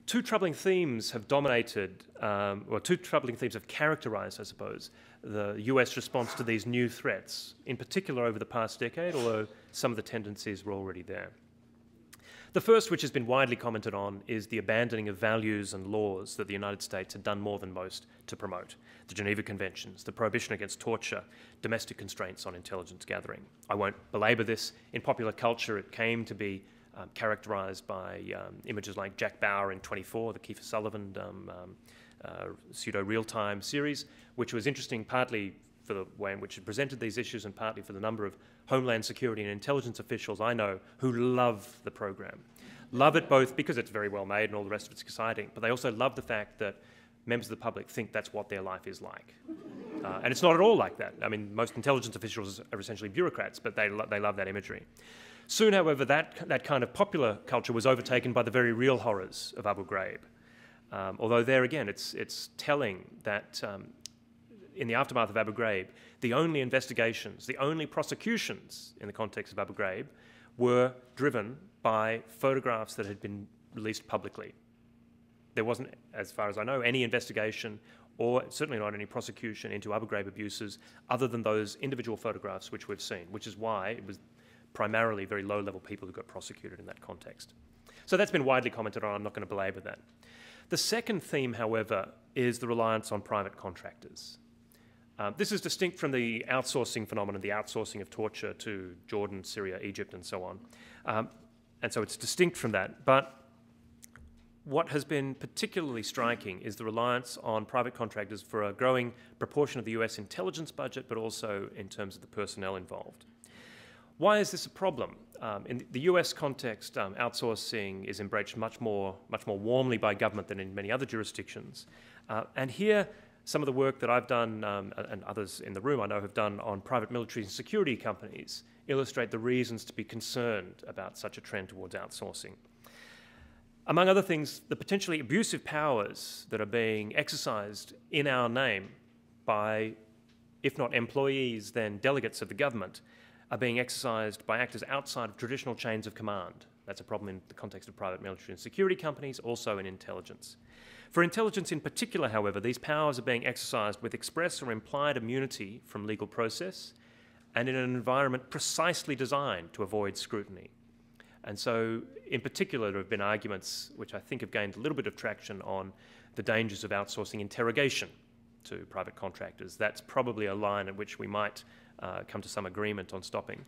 Two troubling themes have dominated, or two troubling themes have characterized, I suppose, the US response to these new threats, in particular over the past decade, although some of the tendencies were already there. The first, which has been widely commented on, is the abandoning of values and laws that the United States had done more than most to promote. The Geneva Conventions, the prohibition against torture, domestic constraints on intelligence gathering. I won't belabor this. In popular culture, it came to be characterized by images like Jack Bauer in 24, the Kiefer Sutherland pseudo-real-time series, which was interesting partly for the way in which it presented these issues and partly for the number of Homeland Security and intelligence officials I know who love the program. Love it both because it's very well made and all the rest of it's exciting, but they also love the fact that members of the public think that's what their life is like. And it's not at all like that. I mean, most intelligence officials are essentially bureaucrats, but they love that imagery. Soon, however, that kind of popular culture was overtaken by the very real horrors of Abu Ghraib. Although there again, it's telling that in the aftermath of Abu Ghraib, the only investigations, the only prosecutions in the context of Abu Ghraib were driven by photographs that had been released publicly. There wasn't, as far as I know, any investigation or certainly not any prosecution into Abu Ghraib abuses other than those individual photographs which we've seen, which is why it was primarily very low-level people who got prosecuted in that context. So that's been widely commented on. I'm not going to belabor that. The second theme, however, is the reliance on private contractors. This is distinct from the outsourcing phenomenon, the outsourcing of torture to Jordan, Syria, Egypt, and so on. And so it's distinct from that. But what has been particularly striking is the reliance on private contractors for a growing proportion of the US intelligence budget, but also in terms of the personnel involved. Why is this a problem? In the US context, outsourcing is embraced much more warmly by government than in many other jurisdictions. And here, some of the work that I've done, and others in the room I know have done on private military and security companies, illustrate the reasons to be concerned about such a trend towards outsourcing. Among other things, the potentially abusive powers that are being exercised in our name by, if not employees, then delegates of the government, are being exercised by actors outside of traditional chains of command. That's a problem in the context of private military and security companies, also in intelligence. For intelligence in particular, however, these powers are being exercised with express or implied immunity from legal process and in an environment precisely designed to avoid scrutiny. And so, in particular, there have been arguments which I think have gained a little bit of traction on the dangers of outsourcing interrogation to private contractors. That's probably a line at which we might come to some agreement on stopping.